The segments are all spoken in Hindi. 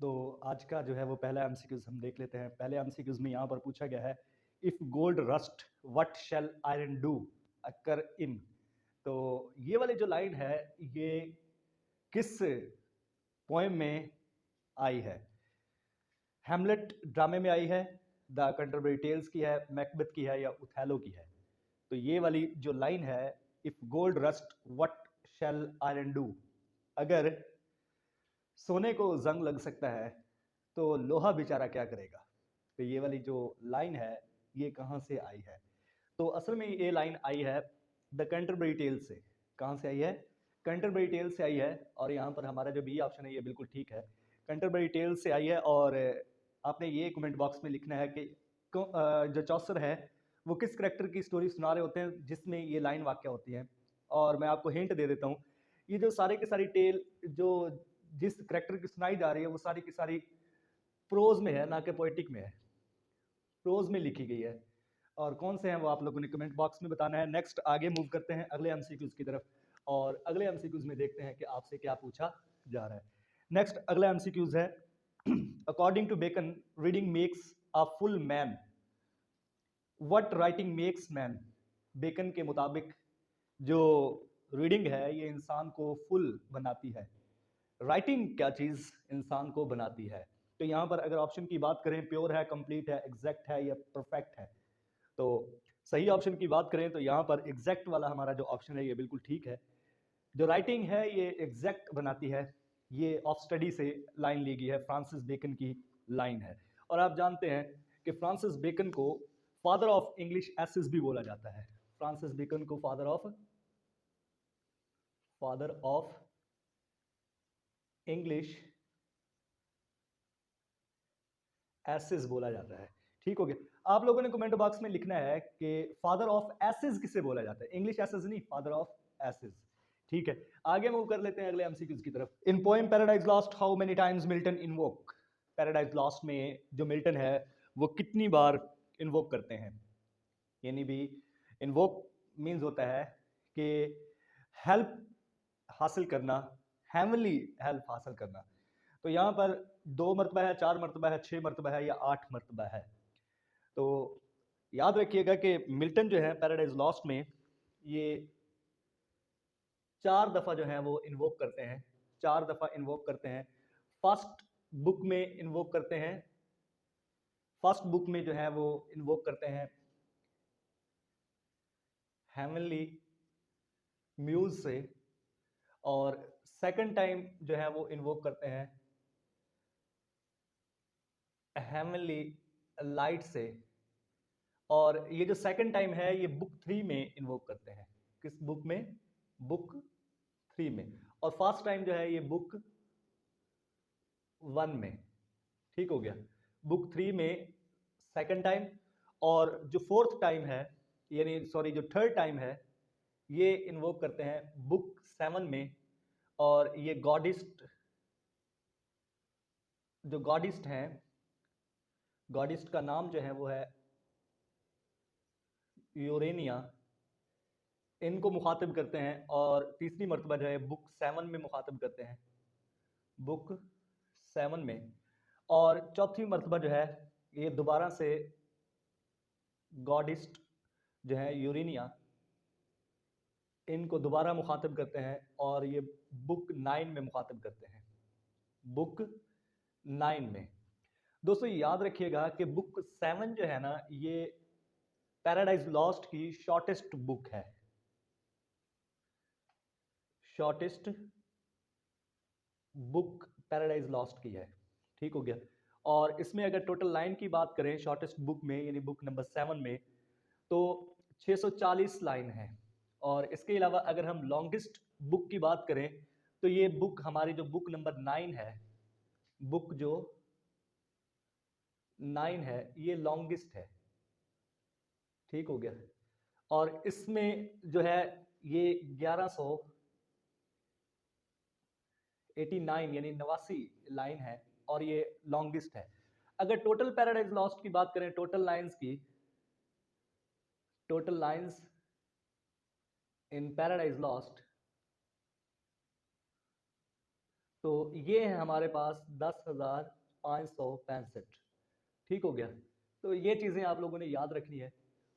तो आज का जो है वो पहला एमसीक्यूज हम देख लेते हैं। पहले एमसीक्यूज में यहाँ पर पूछा गया है, if gold rust what shall iron do occur in. तो ये वाली जो लाइन है ये किस पोएम में आई है? हैमलेट ड्रामे में आई है, द कैंटरबरी टेल्स की है, मैकबेथ की है या उथैलो की है? तो ये वाली जो लाइन है, if gold rust what shall iron do, अगर सोने को जंग लग सकता है तो लोहा बेचारा क्या करेगा। तो ये वाली जो लाइन है ये कहाँ से आई है? तो असल में ये लाइन आई है द कैंटरबरी टेल्स से। कहाँ से आई है? कैंटरबरी टेल्स से आई है। और यहाँ पर हमारा जो बी ऑप्शन है ये बिल्कुल ठीक है, कैंटरबरी टेल्स से आई है। और आपने ये कमेंट बॉक्स में लिखना है कि जो चौसर है वो किस करेक्टर की स्टोरी सुना रहे होते हैं जिसमें ये लाइन वाक़या होती है। और मैं आपको हिंट दे देता हूँ, ये जो सारी की सारी टेल जो जिस करेक्टर की सुनाई जा रही है वो सारी की सारी प्रोज में है, ना कि पोएटिक में है, प्रोज में लिखी गई है। और कौन से हैं वो आप लोगों ने कमेंट बॉक्स में बताना है। नेक्स्ट आगे मूव करते हैं अगले एमसीक्यूज की तरफ, और अगले एमसीक्यूज में देखते हैं कि आपसे क्या पूछा जा रहा है। नेक्स्ट अगला एमसीक्यूज है, according to Bacon reading makes a full man, what writing makes man. Bacon के मुताबिक जो रीडिंग है ये इंसान को फुल बनाती है। राइटिंग क्या चीज इंसान को बनाती है? तो यहाँ पर अगर ऑप्शन की बात करें, प्योर है, कंप्लीट है, एग्जैक्ट है या परफेक्ट है, तो सही ऑप्शन की बात करें तो यहाँ पर एग्जैक्ट वाला हमारा जो ऑप्शन है ये बिल्कुल ठीक है। जो राइटिंग है ये एग्जैक्ट बनाती है। ये ऑफ स्टडी से लाइन ली गई है, फ्रांसिस बेकन की लाइन है। और आप जानते हैं कि फ्रांसिस बेकन को फादर ऑफ इंग्लिश एसेस भी बोला जाता है। फ्रांसिस बेकन को फादर ऑफ इंग्लिश एसेस बोला जाता है। ठीक हो गया। आप लोगों ने कमेंट बॉक्स में लिखना है कि फादर ऑफ एसेस किसे बोला जाता है, इंग्लिश एसेस नहीं, फादर ऑफ एसेस। ठीक है, आगे मूव कर लेते हैं अगले एमसीक्यूज की तरफ। In poem Paradise Lost how many times Milton invoke. Paradise Lost में जो मिल्टन है वो कितनी बार इन्वोक करते हैं? यानी भी इन्वोक मीन्स होता है कि हेल्प हासिल करना, हेवनली हेल्प हासिल करना। तो यहाँ पर 2 मरतबा है, 4 मरतबा है, 6 मरतबा है या 8 मरतबा है? तो याद रखिएगा कि मिल्टन जो है पैराडाइज लॉस्ट में ये 4 दफ़ा जो है वो इन्वोक करते हैं, 4 दफ़ा इन्वोक करते हैं। फर्स्ट बुक में इन्वोक करते हैं, फर्स्ट बुक में जो है वो इन्वोक करते हैं हेवनली म्यूज से, और सेकंड टाइम जो है वो इन्वोक करते हैं हेवनली लाइट से। और ये जो सेकंड टाइम है ये बुक 3 में इन्वोक करते हैं। किस बुक में? बुक 3 में। और फर्स्ट टाइम जो है ये बुक 1 में। ठीक हो गया, बुक 3 में सेकंड टाइम। और जो फोर्थ टाइम है, यानी सॉरी जो थर्ड टाइम है, ये इन्वोक करते हैं बुक 7 में। और ये गॉडिस्ट, जो गॉडिस्ट हैं, गॉडिस्ट का नाम जो है वो है यूरेनिया, इनको मुखातिब करते हैं। और तीसरी मरतबा जो है बुक 7 में मुखातिब करते हैं, बुक 7 में। और चौथी मरतबा जो है ये दोबारा से गॉडिस्ट जो है यूरेनिया, इनको दोबारा मुखातिब करते हैं और ये बुक 9 में मुखातिब करते हैं, बुक 9 में। दोस्तों याद रखिएगा कि बुक 7 जो है ना ये पैराडाइज लॉस्ट की शॉर्टेस्ट बुक है, शॉर्टेस्ट बुक पैराडाइज लॉस्ट की है। ठीक हो गया। और इसमें अगर टोटल लाइन की बात करें शॉर्टेस्ट बुक में, यानी बुक नंबर 7 में, तो 640 लाइन है। और इसके अलावा अगर हम लॉन्गेस्ट बुक की बात करें तो ये बुक हमारी जो बुक नंबर 9 है, बुक जो 9 है ये लॉन्गेस्ट है। ठीक हो गया। और इसमें जो है ये 1189 यानी 89 लाइन है और ये लॉन्गेस्ट है। अगर टोटल पैराडाइज लॉस्ट की बात करें, टोटल लाइंस की, total lines in paradise lost तो ये है हमारे पास 10,565। ठीक हो गया। तो ये चीज़ें आप लोगों ने याद रखनी है।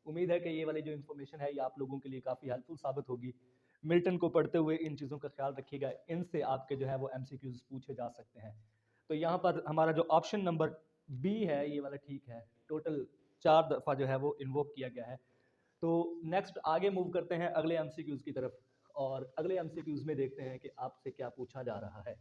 उम्मीद है कि ये वाली जो इन्फॉर्मेशन है ये आप लोगों के लिए काफ़ी हेल्पफुल साबित होगी। मिल्टन को पढ़ते हुए इन चीज़ों का ख्याल रखिएगा, इनसे आपके जो है वो एमसीक्यूज पूछे जा सकते हैं। तो यहाँ पर हमारा जो ऑप्शन नंबर बी है ये वाला ठीक है। टोटल 4 दफ़ा जो है वो इन्वोक किया गया है। तो नेक्स्ट आगे मूव करते हैं अगले एमसीक्यूज की तरफ, और अगले एमसीक्यूज में देखते हैं कि आपसे क्या पूछा जा रहा है।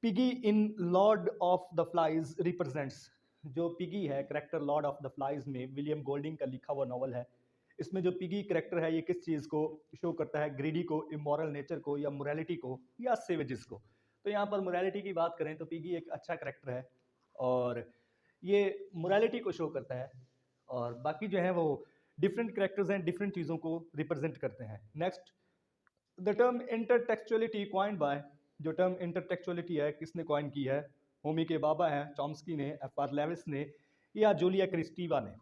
Piggy in Lord of the flies represents, जो पिगी है character Lord of the flies में विलियम गोल्डिंग का लिखा हुआ नॉवल है। इसमें जो पिगी करेक्टर है ये किस चीज़ को शो करता है? ग्रीडी को, इमोरल नेचर को, या मोरालिटी को, या सेवेजेस को? तो यहाँ पर मोरालिटी की बात करें तो पिगी एक अच्छा करेक्टर है और ये मोरालिटी को शो करता है, और बाकी जो है वो डिफरेंट करेक्टर्स हैं, डिफरेंट चीज़ों को रिप्रेजेंट करते हैं। Next, the term intertextuality coined by, जो टर्म इंटरटेक्चुअलिटी है किसने क्वाइन की है? होमी के बाबा हैं, चॉम्स्की ने, एफ आर लेविस ने, या जूलिया क्रिस्टीवा ने?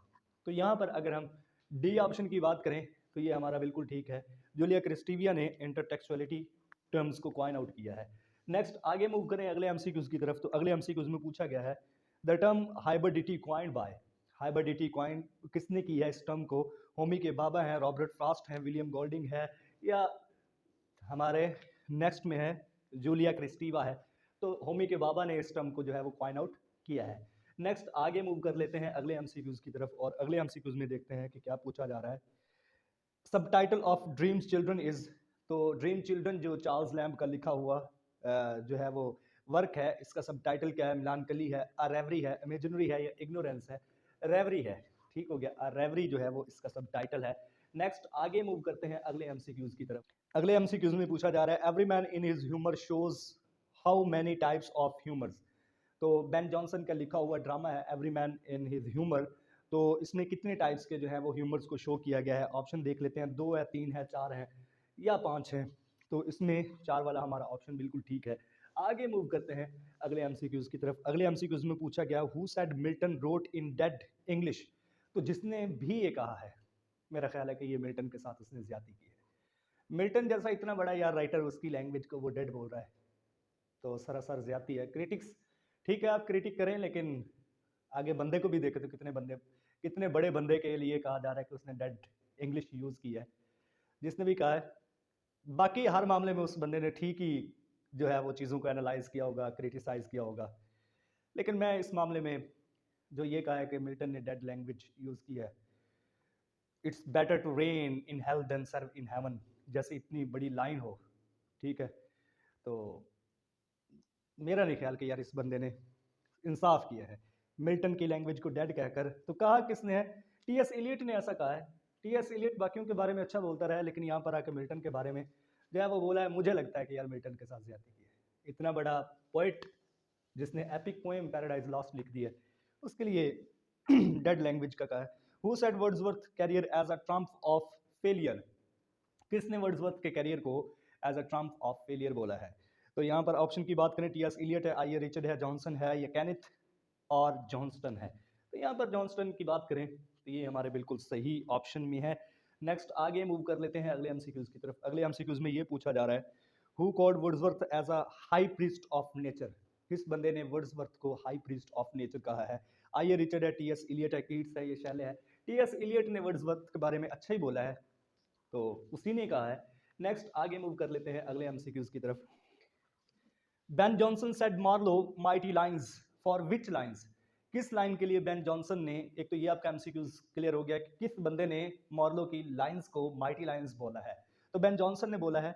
तो यहाँ पर अगर हम डी ऑप्शन की बात करें तो ये हमारा बिल्कुल ठीक है। जूलिया क्रिस्टीविया ने इंटरटेक्चुअलिटी टर्म्स को क्वाइन आउट किया है। नेक्स्ट आगे मूव करें अगले एमसीक्यूज की तरफ। तो अगले एमसीक्यूज में पूछा गया है the term hybridity coined by, hybridity coin किसने की है इस टर्म को? होमी के बाबा हैं, रॉबर्ट फ्रॉस्ट हैं, विलियम गोल्डिंग है, या हमारे नेक्स्ट में है जूलिया क्रिस्टीवा है। तो होमी के बाबा ने इस टर्म को जो है वो क्वाइन आउट किया है। नेक्स्ट आगे मूव कर लेते हैं अगले एमसीक्यूज की तरफ, और अगले एमसीक्यूज में देखते हैं कि क्या पूछा जा रहा है। सब title of dreams children is, तो ड्रीम चिल्ड्रन जो चार्ल्स लैम्ब का लिखा हुआ जो है वो वर्क है, इसका सब टाइटल क्या है? मिलानकली है, अ रेवरी है, इमेजिनरी है, या इग्नोरेंस है? रेवरी है। ठीक हो गया, अ रेवरी जो है वो इसका सब टाइटल है। नेक्स्ट आगे मूव करते हैं अगले एमसीक्यूज की तरफ। अगले एमसीक्यूज में पूछा जा रहा है every man in his humour shows how many types of humours. तो बेन जॉनसन का लिखा हुआ ड्रामा है every man in his humour. तो इसमें कितने टाइप्स के जो है वो ह्यूमर्स को शो किया गया है? ऑप्शन देख लेते हैं, 2 है, 3 है, 4 है, या 5 है। तो इसमें 4 वाला हमारा ऑप्शन बिल्कुल ठीक है। आगे मूव करते हैं अगले एमसीक्यूज की तरफ। अगले एमसीक्यूज में पूछा गया who said Milton wrote in dead English. तो जिसने भी ये कहा है, मेरा ख्याल है कि ये मिल्टन के साथ उसने ज्यादती की है। मिल्टन जैसा इतना बड़ा यार राइटर, उसकी लैंग्वेज को वो डेड बोल रहा है, तो सरासर ज्यादती है। क्रिटिक्स ठीक है, आप क्रिटिक करें, लेकिन आगे बंदे को भी देखे तो कितने बड़े बंदे के लिए कहा जा रहा है कि उसने डेड इंग्लिश यूज की है। जिसने भी कहा है, बाकी हर मामले में उस बंदे ने ठीक ही जो है वो चीज़ों को एनालाइज किया होगा, क्रिटिसाइज किया होगा। लेकिन मैं इस मामले में जो ये कहा है कि मिल्टन ने डेड लैंग्वेज यूज़ की है, it's better to reign in hell than serve in heaven, जैसे इतनी बड़ी लाइन हो, ठीक है, तो मेरा नहीं ख्याल कि यार इस बंदे ने इंसाफ किया है मिल्टन की लैंग्वेज को डेड कहकर। तो कहा किसने है? टीएस इलियट ने ऐसा कहा है। टीएस इलियट बाकियों के बारे में अच्छा बोलता रहा है, लेकिन यहाँ पर आकर मिल्टन के बारे में जो है वो बोला है, मुझे लगता है कि यार मिल्टन के साथ ज्यादती की है। इतना बड़ा पोइट जिसने एपिक पोएम पैराडाइज लॉस्ट लिख दी है, उसके लिए डेड लैंग्वेज का कहा है। Who said Wordsworth career as a trump of failure, किसने वर्ड्सवर्थ के कैरियर को as a trump of failure बोला है? तो यहाँ पर ऑप्शन की बात करें, टीएस इलियट है, आई रिचर्ड है, जॉनसन है, या केनेथ और जॉनस्टन है? तो यहाँ पर जॉनस्टन की बात करें तो ये हमारे बिल्कुल सही ऑप्शन में है। नेक्स्ट आगे मूव कर लेते हैं अगले एमसीक्यूज की तरफ। अगले एमसीक्यूज में ये पूछा जा रहा है who called Wordsworth as a high priest of nature. किस बंदे ने वर्ड्सवर्थ को हाई प्रीस्ट ऑफ नेचर कहा है? आई रिचर्ड है, टीएस इलियट है, कीट्स है, ये शैले है? टीएस इलियट ने वर्ड्सवर्थ के बारे में अच्छा ही बोला है, तो उसी ने कहा है। नेक्स्ट आगे मूव कर लेते हैं अगले एमसीक्यूज की तरफ। Ben Jonson said Marlowe mighty lines for which lines, किस लाइन के लिए बेन जॉनसन ने, एक तो ये आपका एमसीक्यूज क्लियर हो गया कि किस बंदे ने मार्लो की लाइंस को माइटी लाइंस बोला है? तो बेन जॉनसन ने बोला है।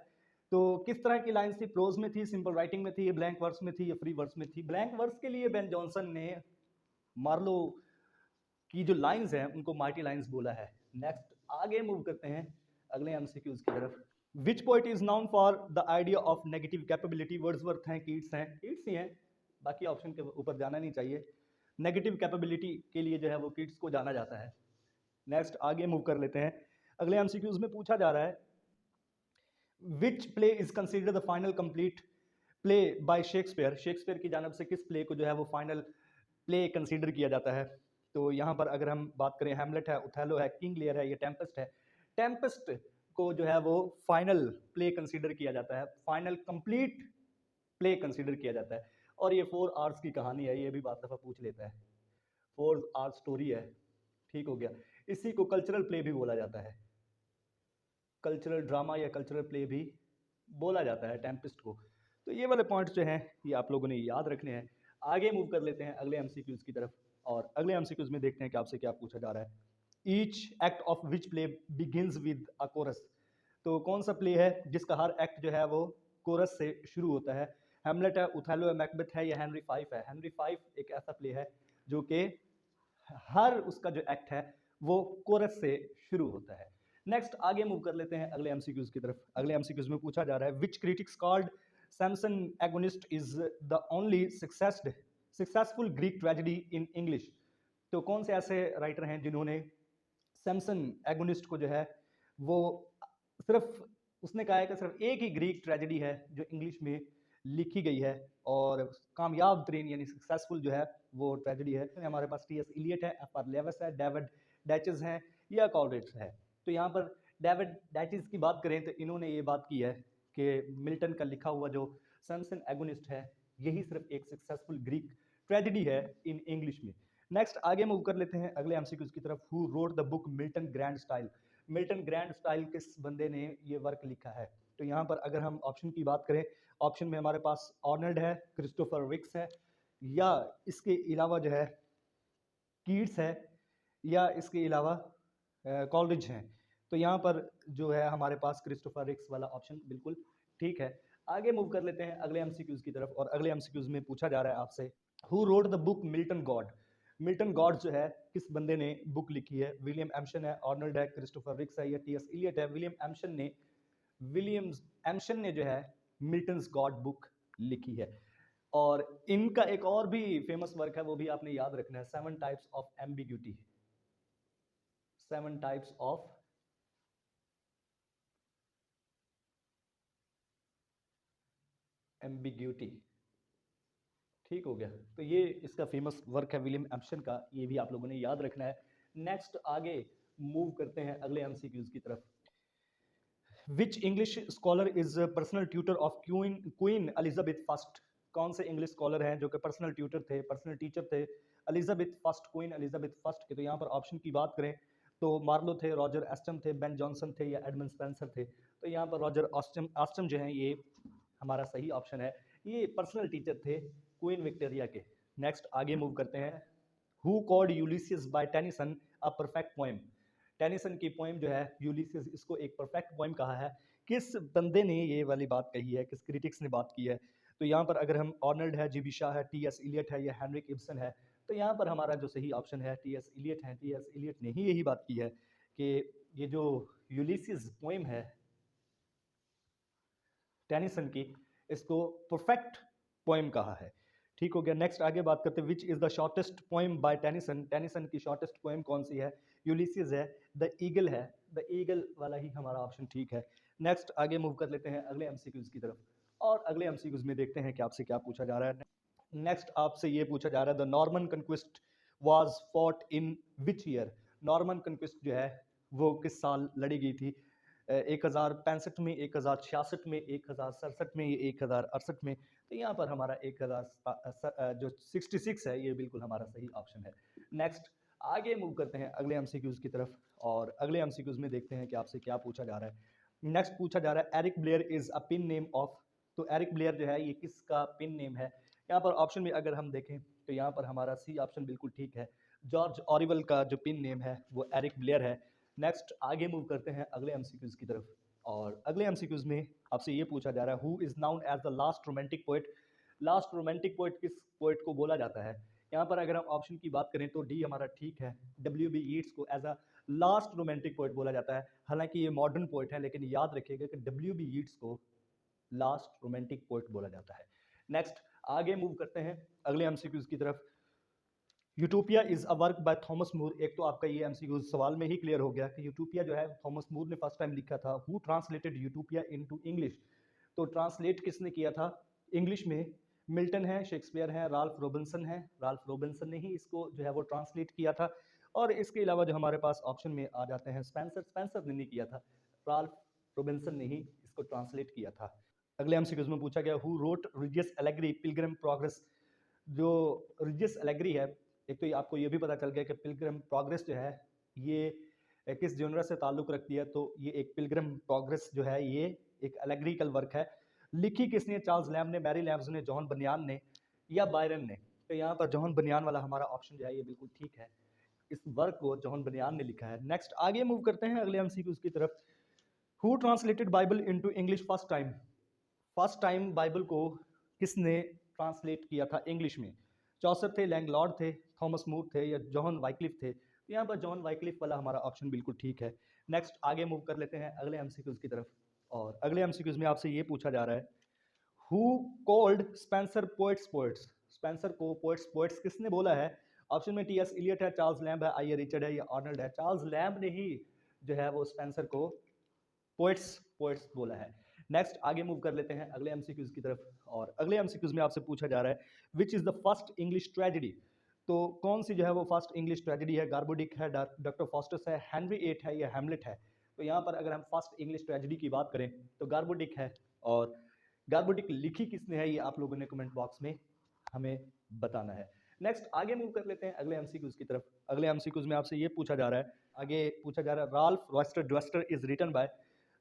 तो किस तरह की लाइंस थी? प्रोज में थी, सिंपल राइटिंग में थी, ब्लैंक वर्स में थी, या फ्री वर्स में थी? ब्लैंक वर्स के लिए बेन जॉनसन ने मार्लो की जो लाइंस हैं उनको माइटी लाइंस बोला है। नेक्स्ट आगे मूव करते हैं अगले एमसीक्यूज की तरफ। Which poet is known for the idea of negative capability? Wordsworth हैं, कीट्स हैं? कीट्स ही हैं, बाकी ऑप्शन के ऊपर जाना नहीं चाहिए। नेगेटिव कैपेबिलिटी के लिए जो है वो कीट्स को जाना जाता है। नेक्स्ट आगे मूव कर लेते हैं। अगले एमसीक्यूज में पूछा जा रहा है which play is considered the final complete play by Shakespeare. Shakespeare की जानब से किस प्ले को जो है वो फाइनल प्ले कंसीडर किया जाता है? तो यहाँ पर अगर हम बात करें, हैमलेट है, ओथेलो है, किंग लियर है, ये टेम्पेस्ट है? टेम्पेस्ट को जो है वो फाइनल प्ले कंसीडर किया जाता है, फाइनल कंप्लीट प्ले कंसिडर किया जाता है। और ये 4 आवर्स की कहानी है, ये भी बात दफ़ा पूछ लेता है। 4 आवर्स स्टोरी है, ठीक हो गया। इसी को कल्चरल प्ले भी बोला जाता है, कल्चरल ड्रामा या कल्चरल प्ले भी बोला जाता है टेम्पेस्ट को। तो ये वाले पॉइंट्स जो हैं ये आप लोगों ने याद रखने हैं। आगे मूव कर लेते हैं अगले एमसीक्यूज़ की तरफ, और अगले एमसीक्यूज़ में देखते हैं कि आपसे क्या पूछा जा रहा है। Each act of which play begins with a chorus. तो कौन सा प्ले है जिसका हर एक्ट जो है वो कोरस से शुरू होता है? हैमलेट है, उथेलो है, मैकबेथ है या हेनरी फाइव है? हेनरी फाइव एक ऐसा प्ले है जो कि हर उसका जो एक्ट है वो कोरस से शुरू होता है। नेक्स्ट आगे मूव कर लेते हैं अगले एमसीक्यूज की तरफ। अगले एमसीक्यूज में पूछा जा रहा है which critics called Samson Agonistes is the only successful Greek tragedy in English. तो कौन से ऐसे राइटर हैं जिन्होंने सैमसन एगोनिस्ट को जो है वो सिर्फ उसने कहा है कि सिर्फ एक ही ग्रीक ट्रेजेडी है जो इंग्लिश में लिखी गई है और कामयाब तरीन यानी सक्सेसफुल जो है वो ट्रेजेडी है। हमारे पास टी एस इलियट है, एफ आर लेविस है, डेविड डैचेस हैं या कॉलरिज है। तो यहाँ पर डेविड डैचेस की बात करें तो इन्होंने ये बात की है कि मिल्टन का लिखा हुआ जो सैमसन एगोनिस्ट है यही सिर्फ एक सक्सेसफुल ग्रीक ट्रेजेडी है इन इंग्लिश में। नेक्स्ट आगे मूव कर लेते हैं अगले एमसीक्यूज की तरफ। Who wrote the book Milton grand style. Milton grand style किस बंदे ने ये वर्क लिखा है? तो यहाँ पर अगर हम ऑप्शन की बात करें, ऑप्शन में हमारे पास आर्नल्ड है, क्रिस्टोफर विक्स है, या इसके अलावा जो है कीट्स है, या इसके अलावा कॉलरिज हैं। तो यहाँ पर जो है हमारे पास क्रिस्टोफर विक्स वाला ऑप्शन बिल्कुल ठीक है। आगे मूव कर लेते हैं अगले एमसीक्यूज की तरफ, और अगले एमसीक्यूज में पूछा जा रहा है आपसे who wrote the book Milton God. Milton God जो है किस बंदे ने बुक लिखी है? विलियम एम्शन है, आर्नल्ड है, क्रिस्टोफर विक्स है या टी एस इलियट है? विलियम्स एम्शन ने जो है मिल्टन्स गॉड बुक लिखी है। और इनका एक और भी फेमस वर्क है, वो भी आपने याद रखना है, 7 types of ambiguity. 7 types of ambiguity, ठीक हो गया। तो ये इसका फेमस वर्क है विलियम एम्शन का, ये भी आप लोगों ने याद रखना है। नेक्स्ट आगे मूव करते हैं अगले एमसीक्यूज की तरफ। Which English scholar is personal tutor of Queen Elizabeth first. कौन से इंग्लिश स्कॉलर हैं जो कि पर्सनल ट्यूटर थे, पर्सनल टीचर थे Elizabeth first, Queen Elizabeth first के? तो यहाँ पर ऑप्शन की बात करें तो मार्लो थे, रॉजर एस्टम थे, बेन जॉनसन थे या एडमंड स्पेंसर थे? तो यहाँ पर रॉजर ऑस्टम जो है ये हमारा सही ऑप्शन है, ये पर्सनल टीचर थे क्वीन विक्टोरिया के। नेक्स्ट आगे मूव करते हैं। Who called Ulysses by Tennyson a perfect poem. Tennyson की पोएम जो है यूलिसियस, इसको एक परफेक्ट पोएम कहा है। किस बंदे ने ये वाली बात कही है, किस क्रिटिक्स ने बात की है? तो यहाँ पर अगर हम आर्नल्ड है, जीबी शाह है, टी एस इलियट है या हेनरिक इब्सन है? तो यहाँ पर हमारा जो सही ऑप्शन है टी एस इलियट है। टी एस इलियट ने ही यही बात की है कि ये जो यूलिसियस पोएम है टेनिसन की, इसको परफेक्ट पोएम कहा है, ठीक हो गया। नेक्स्ट आगे बात करते हैं which is the shortest poem by Tennyson. Tennyson की शॉर्टेस्ट पोएम कौन सी है? यूलिसियस है, द ईगल है, द ईगल वाला ही हमारा ऑप्शन ठीक है। नेक्स्ट आगे मूव कर लेते हैं अगले एमसीक्यूज की तरफ, और अगले एमसीक्यूज में देखते हैं कि आपसे क्या पूछा जा रहा है। नेक्स्ट आपसे ये पूछा जा रहा है the Norman Conquest was fought in which year. Norman Conquest जो है वो किस साल लड़ी गई थी? 1065 में, 1066 में, 1067 में, 1068 में? तो यहाँ पर हमारा 1000 जो 66 है ये बिल्कुल हमारा सही ऑप्शन है। नेक्स्ट आगे मूव करते हैं अगले एमसीक्यूज की तरफ, और अगले एमसीक्यूज में देखते हैं कि आपसे क्या पूछा जा रहा है। नेक्स्ट पूछा जा रहा है Eric Blair is a pen name of. तो एरिक ब्लेयर जो है ये किसका पिन नेम है? यहाँ पर ऑप्शन में अगर हम देखें तो यहाँ पर हमारा सी ऑप्शन बिल्कुल ठीक है। जॉर्ज ऑरिवल का जो पिन नेम है वो एरिक ब्लेयर है। नेक्स्ट आगे मूव करते हैं अगले एमसीक्यूज की तरफ, और अगले एमसीक्यूज में आपसे ये पूछा जा रहा है who is known as the last romantic poet. Last romantic poet किस पोएट को बोला जाता है? यहाँ पर अगर हम ऑप्शन की बात करें तो डी हमारा ठीक है, डब्ल्यू बी यीट्स को as a last romantic poet बोला जाता है। हालांकि ये मॉडर्न पोएट है, लेकिन याद रखिएगा कि डब्ल्यू बी यीट्स को लास्ट रोमांटिक पोएट बोला जाता है। नेक्स्ट आगे मूव करते हैं अगले एमसीक्यूज की तरफ। Utopia is a work by Thomas More. एक तो आपका ये एमसीक्यू सवाल में ही क्लियर हो गया कि यूटोपिया जो है थॉमस मूर ने फर्स्ट टाइम लिखा था। Who translated utopia into English. तो ट्रांसलेट किसने किया था इंग्लिश में? मिल्टन है, शेक्सपियर है, राल्फ रॉबिन्सन है। राल्फ रॉबिन्सन ने ही इसको जो है वो ट्रांसलेट किया था। और इसके अलावा जो हमारे पास ऑप्शन में आ जाते हैं स्पेंसर। स्पेंसर ने नहीं किया था, राल्फ रॉबिन्सन ने ही इसको ट्रांसलेट किया था। अगले एमसीक्यूज में पूछा गया who wrote religious allegory Pilgrim Progress. जो रिजियस एलेग्री है, एक तो आपको ये भी पता चल गया कि पिलग्रिम प्रोग्रेस जो है ये किस जनरा से ताल्लुक रखती है, तो ये एक पिलग्रिम प्रोग्रेस जो है ये एक एलेग्रिकल वर्क है। लिखी किसने? चार्ल्स लैम्ब ने, मैरी लैम्ब्स ने, जॉन बनियान ने या बायरन ने। तो यहाँ पर जॉन बनियान वाला हमारा ऑप्शन जो है ये बिल्कुल ठीक है, इस वर्क को जॉन बनियान ने लिखा है। नेक्स्ट आगे मूव करते हैं अगले एमसीक्यूज की तरफ। Who translated Bible into English first time? First time Bible को किसने ट्रांसलेट किया था इंग्लिश में? चौसर थे, लैंगलॉर्ड थे, थॉमस मूर थे या जॉन वाइक्लिफ थे? तो यहाँ पर जॉन वाइक्लिफ वाला हमारा ऑप्शन बिल्कुल ठीक है। नेक्स्ट आगे मूव कर लेते हैं अगले एमसीक्यूज की तरफ, और अगले एमसीक्यूज में आपसे ये पूछा जा रहा है who called Spencer poets poets? Spencer को पोएट्स पोएट्स किसने बोला है? ऑप्शन में टी.एस. इलियट है, चार्ल्स लैम्ब है, आई.ए. रिचर्ड है या आर्नल्ड है? चार्ल्स लैम्ब ने ही जो है वो स्पेंसर को पोएट्स पोएट्स बोला है। नेक्स्ट आगे मूव कर लेते हैं अगले एमसीक्यूज की तरफ, और अगले एमसीक्यूज में आपसे पूछा जा रहा है which is the first English tragedy? तो कौन सी जो है वो फर्स्ट इंग्लिश ट्रेजेडी है? गार्बोडिक है, डॉक्टर फॉस्टस है, हेनरी एट है या हैमलेट है? तो यहाँ पर अगर हम फर्स्ट इंग्लिश ट्रेजेडी की बात करें तो गार्बोडिक है, और गार्बोडिक लिखी किसने है ये आप लोगों ने कमेंट बॉक्स में हमें बताना है। नेक्स्ट आगे मूव कर लेते हैं अगले एमसीक्यूज की तरफ। अगले एमसीक्यूज में आपसे ये पूछा जा रहा है, आगे पूछा जा रहा है Ralph Roister Doister is written by.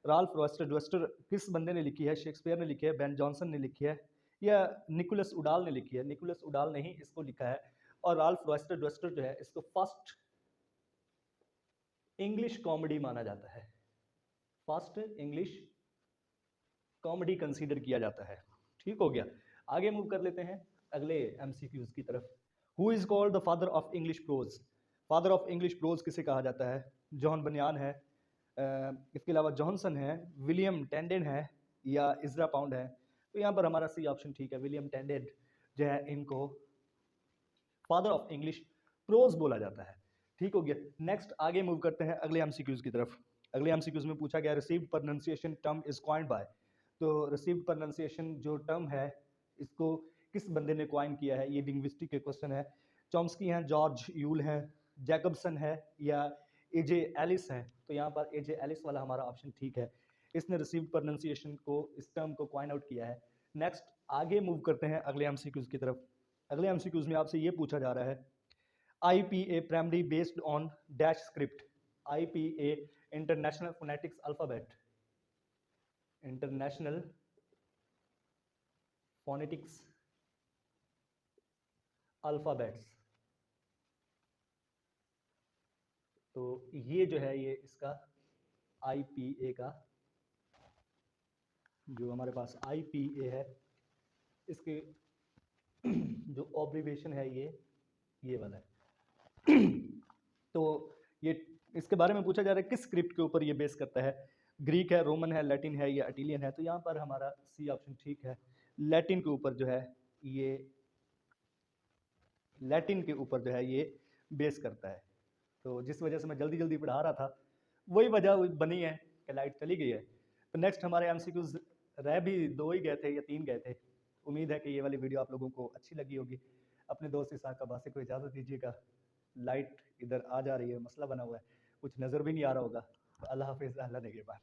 Ralph Roister Doister किस बंदे ने लिखी है? शेक्सपियर ने लिखी है, बेन जॉनसन ने लिखी है या निकोलस उडाल ने लिखी है? निकोलस उडाल ने ही इसको लिखा है, और राल्फ रॉयस्टर ड्वेस्टर जो है इसको फर्स्ट इंग्लिश कॉमेडी माना जाता है, फर्स्ट इंग्लिश कॉमेडी कंसीडर किया जाता है। ठीक हो गया, आगे मूव कर लेते हैं अगले एमसीक्यूज की तरफ। Who is called the father of English pros? Father of English pros किसे कहा जाता है? जॉन बनियान है, इसके अलावा जॉनसन है, विलियम टेंडेन है या इजरा पाउंड है? तो यहाँ पर हमारा सी ऑप्शन ठीक है, विलियम टेंडेन जो है इनको फादर ऑफ इंग्लिश प्रोज बोला जाता है। ठीक हो गया, नेक्स्ट आगे मूव करते हैं अगले एमसीक्यूज की तरफ। अगले एमसीक्यूज में पूछा गया received pronunciation term is coined bye. तो रिसीव्ड प्रोनाउंसिएशन जो टर्म है इसको किस बंदे ने क्वाइन किया है? ये लिंग्विस्टिक के क्वेश्चन है। चॉम्स्की हैं, जॉर्ज यूल हैं, जैकबसन है या एजे एलिस है? तो यहाँ पर एजे एलिस वाला हमारा ऑप्शन ठीक है, इसने रिसीव्ड प्रोनाउंसिएशन को, इस टर्म को क्वाइन आउट किया है। नेक्स्ट आगे मूव करते हैं अगले एमसीक्यूज की तरफ। अगले एमसीक्यूज में आपसे ये पूछा जा रहा है IPA primary based on dash script. IPA international phonetics alphabet, international phonetics alphabets. तो ये जो है ये इसका IPA का जो हमारे पास IPA है इसके जो ऑब्रिवेशन है ये वाला है। तो ये इसके बारे में पूछा जा रहा है किस स्क्रिप्ट के ऊपर ये बेस करता है? ग्रीक है, रोमन है, लैटिन है या इटालियन है? तो यहाँ पर हमारा सी ऑप्शन ठीक है, लैटिन के ऊपर जो है ये, लैटिन के ऊपर जो है ये बेस करता है। तो जिस वजह से मैं जल्दी जल्दी पढ़ा रहा था वही वजह बनी है कि लाइट चली गई है। तो नेक्स्ट हमारे एमसीक्यूज रह भी 2 ही गए थे या 3 गए थे। उम्मीद है कि ये वाली वीडियो आप लोगों को अच्छी लगी होगी। अपने दोस्त इसाक अब्बासी को इजाज़त दीजिएगा। लाइट इधर आ जा रही है, मसला बना हुआ है, कुछ नज़र भी नहीं आ रहा होगा। तो अल्लाह हाफिज़, अल्लाह नेगेबान।